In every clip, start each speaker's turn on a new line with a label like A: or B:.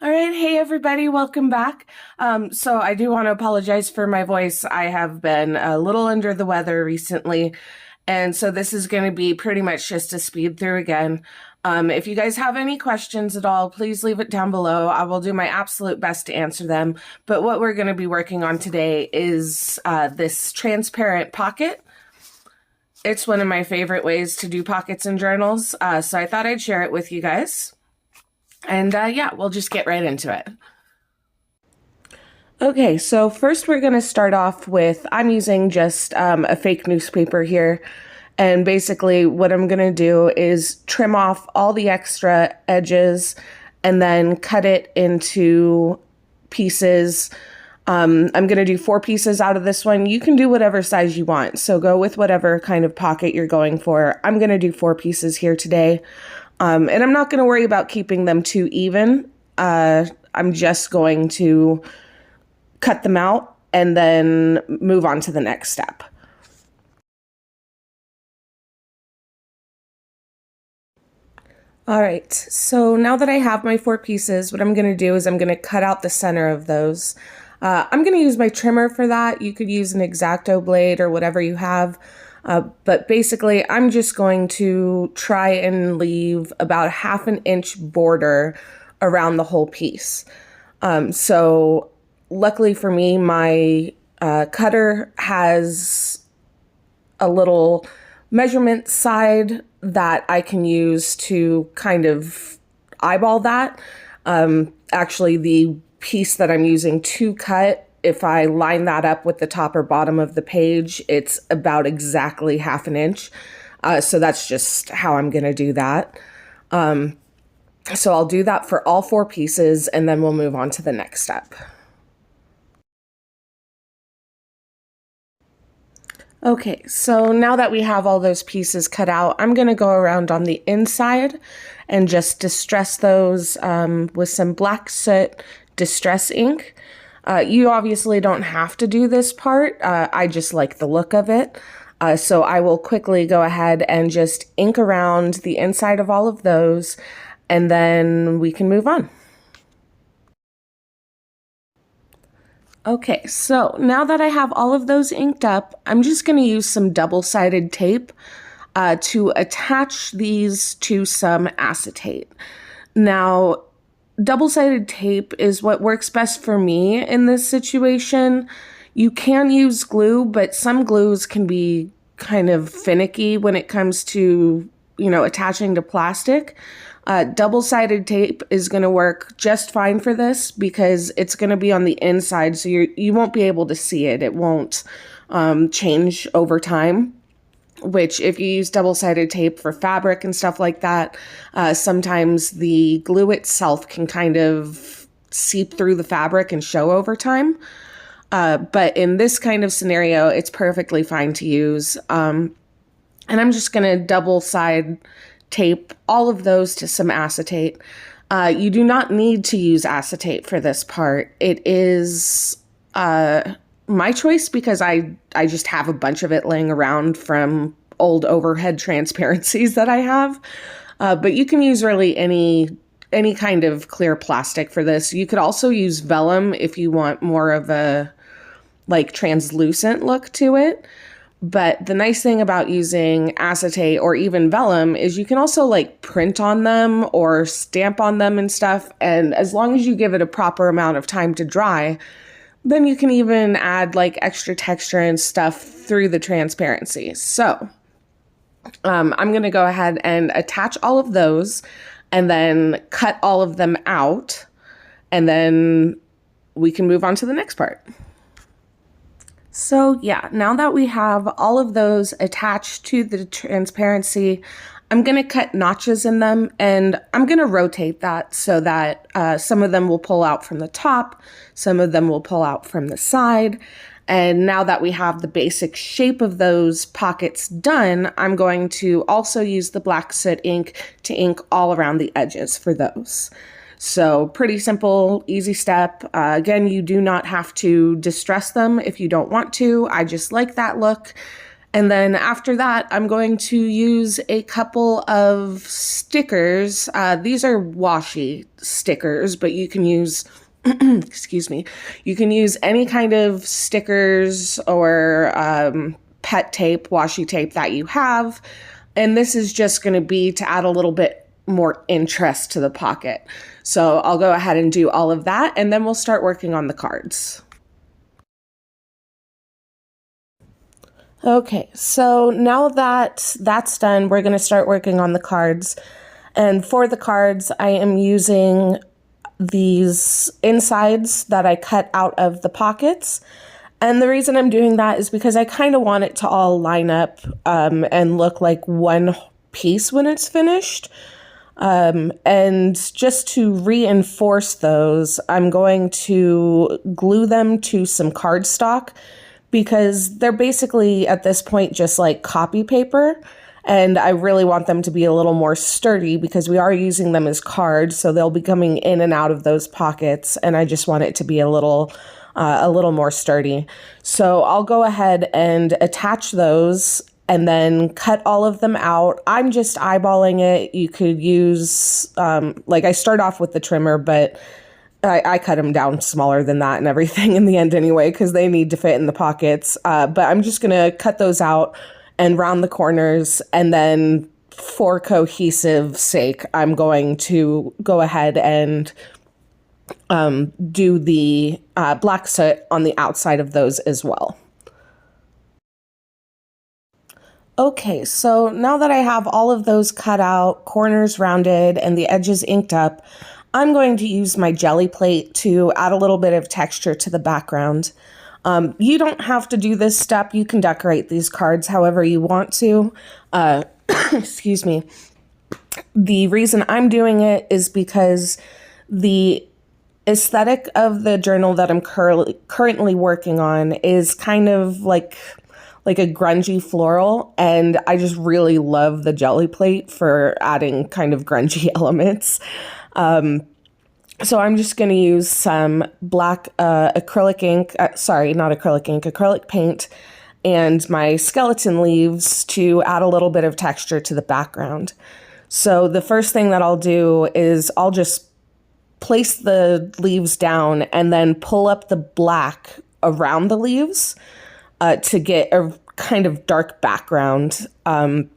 A: All right, hey everybody, welcome back. So I do want to apologize for my voice. I have been a little under the weather recently, and so this is going to be pretty much just a speed through again. If you guys have any questions at all, please leave it down below. I will do my absolute best to answer them. But what we're going to be working on today is this transparent pocket. It's one of my favorite ways to do pockets and journals, so I thought I'd share it with you guys. And yeah, we'll just get right into it. Okay, so first we're going to start off with, I'm using just a fake newspaper here. And basically what I'm going to do is trim off all the extra edges and then cut it into pieces. I'm going to do 4 pieces out of this one. You can do whatever size you want, so go with whatever kind of pocket you're going for. I'm going to do 4 pieces here today. And I'm not going to worry about keeping them too even. I'm just going to cut them out and then move on to the next step. All right, so now that I have my 4 pieces, what I'm going to do is I'm going to cut out the center of those. I'm going to use my trimmer for that. You could use an X-Acto blade or whatever you have. But basically, I'm just going to try and leave about 1/2 inch border around the whole piece. So luckily for me, my cutter has a little measurement side that I can use to kind of eyeball that. Actually, the piece that I'm using to cut, if I line that up with the top or bottom of the page, it's about exactly 1/2 inch. So that's just how I'm going to do that. So I'll do that for all 4 pieces, and then we'll move on to the next step. Okay, so now that we have all those pieces cut out, I'm going to go around on the inside and just distress those with some black soot distress ink. You obviously don't have to do this part. I just like the look of it. So I will quickly go ahead and just ink around the inside of all of those, and then we can move on. Okay, so now that I have all of those inked up, I'm just going to use some double-sided tape to attach these to some acetate. Now, double-sided tape is what works best for me in this situation. You can use glue, but some glues can be kind of finicky when it comes to, attaching to plastic. Double-sided tape is going to work just fine for this because it's going to be on the inside, so you won't be able to see it. It won't change over time, which if you use double-sided tape for fabric and stuff like that, sometimes the glue itself can kind of seep through the fabric and show over time. But in this kind of scenario, it's perfectly fine to use. And I'm just going to double-side tape all of those to some acetate. You do not need to use acetate for this part. It is my choice because I just have a bunch of it laying around from old overhead transparencies that I have. But you can use really any kind of clear plastic for this. You could also use vellum if you want more of a translucent look to it. But the nice thing about using acetate or even vellum is you can also print on them or stamp on them and stuff. And as long as you give it a proper amount of time to dry, then you can even add extra texture and stuff through the transparency. So I'm going to go ahead and attach all of those and then cut all of them out. And then we can move on to the next part. So yeah, now that we have all of those attached to the transparency, I'm going to cut notches in them, and I'm going to rotate that so that some of them will pull out from the top, some of them will pull out from the side. And now that we have the basic shape of those pockets done, I'm going to also use the black soot ink to ink all around the edges for those. So pretty simple, easy step. Again, you do not have to distress them if you don't want to. I just like that look. And then after that, I'm going to use a couple of stickers. These are washi stickers, but you can use, excuse me, you can use any kind of stickers or pet tape, washi tape that you have. And this is just going to be to add a little bit more interest to the pocket. So I'll go ahead and do all of that, and then we'll start working on the cards. Okay, so now that that's done, we're going to start working on the cards. And for the cards, I am using these insides that I cut out of the pockets. And the reason I'm doing that is because I kind of want it to all line up and look like one piece when it's finished. And just to reinforce those, I'm going to glue them to some cardstock, because they're basically at this point just like copy paper, and I really want them to be a little more sturdy because we are using them as cards, so they'll be coming in and out of those pockets, and I just want it to be a little more sturdy. So I'll go ahead and attach those and then cut all of them out. I'm just eyeballing it. You could use, I start off with the trimmer, but I cut them down smaller than that and everything in the end anyway, because they need to fit in the pockets. But I'm just going to cut those out and round the corners. And then for cohesive sake, I'm going to go ahead and do the black soot on the outside of those as well. Okay, so now that I have all of those cut out, corners rounded, and the edges inked up, I'm going to use my jelly plate to add a little bit of texture to the background. You don't have to do this step. You can decorate these cards however you want to. Excuse me. The reason I'm doing it is because the aesthetic of the journal that I'm currently working on is kind of like a grungy floral, and I just really love the jelly plate for adding kind of grungy elements. So I'm just going to use some black acrylic paint and my skeleton leaves to add a little bit of texture to the background. So the first thing that I'll do is I'll just place the leaves down and then pull up the black around the leaves to get a kind of dark background. And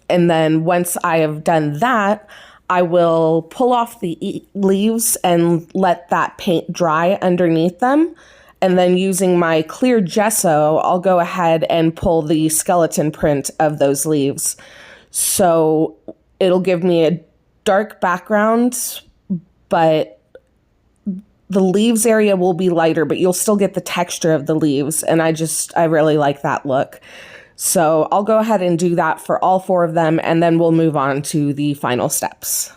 A: then once I have done that, I will pull off the leaves and let that paint dry underneath them. And then using my clear gesso, I'll go ahead and pull the skeleton print of those leaves. So it'll give me a dark background, but the leaves area will be lighter, but you'll still get the texture of the leaves. And I really like that look. So I'll go ahead and do that for all four of them, and then we'll move on to the final steps.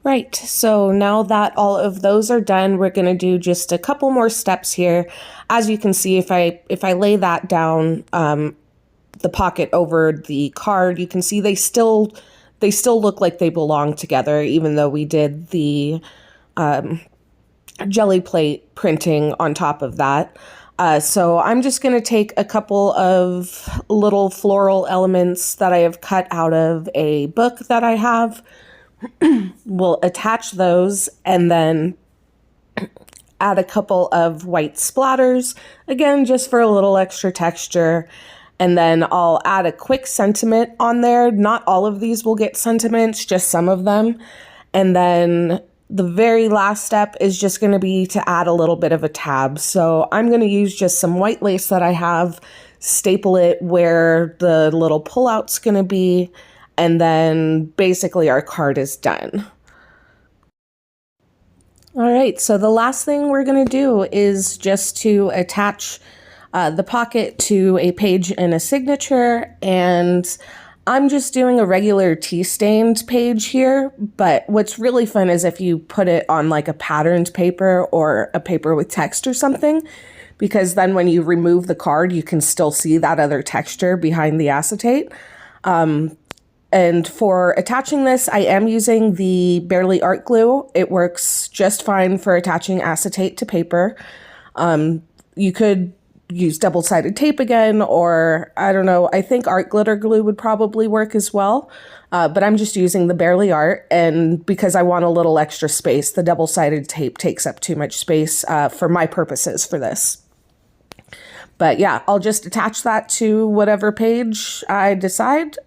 A: Right, so now that all of those are done, we're going to do just a couple more steps here. As you can see, if I lay that down, the pocket over the card, you can see they still look like they belong together, even though we did the jelly plate printing on top of that. So I'm just going to take a couple of little floral elements that I have cut out of a book that I have. We'll attach those and then add a couple of white splatters, again, just for a little extra texture. And then I'll add a quick sentiment on there. Not all of these will get sentiments, just some of them. And then the very last step is just going to be to add a little bit of a tab. So I'm going to use just some white lace that I have, staple it where the little pullout's going to be, and then basically our card is done. All right, so the last thing we're going to do is just to attach the pocket to a page and a signature, and I'm just doing a regular tea-stained page here, but what's really fun is if you put it on like a patterned paper or a paper with text or something, because then when you remove the card, you can still see that other texture behind the acetate. And for attaching this, I am using the Barely Art Glue. It works just fine for attaching acetate to paper. You could use double-sided tape again, or I don't know, I think art glitter glue would probably work as well. But I'm just using the Barely Art, and because I want a little extra space, the double-sided tape takes up too much space for my purposes for this. But yeah, I'll just attach that to whatever page I decide,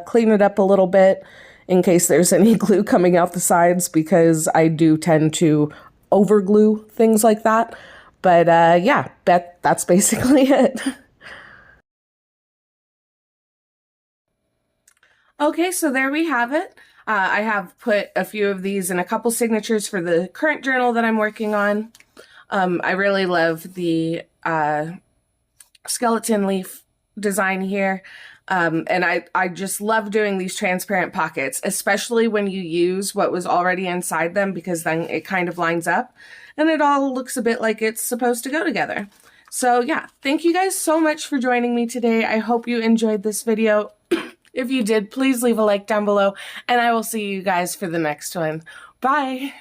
A: clean it up a little bit in case there's any glue coming out the sides, because I do tend to overglue things like that. But yeah, that's basically it. Okay, so there we have it. I have put a few of these and a couple signatures for the current journal that I'm working on. I really love the skeleton leaf design here. And I just love doing these transparent pockets, especially when you use what was already inside them, because then it kind of lines up and it all looks a bit like it's supposed to go together. So yeah, thank you guys so much for joining me today. I hope you enjoyed this video. If you did, please leave a like down below, and I will see you guys for the next one. Bye!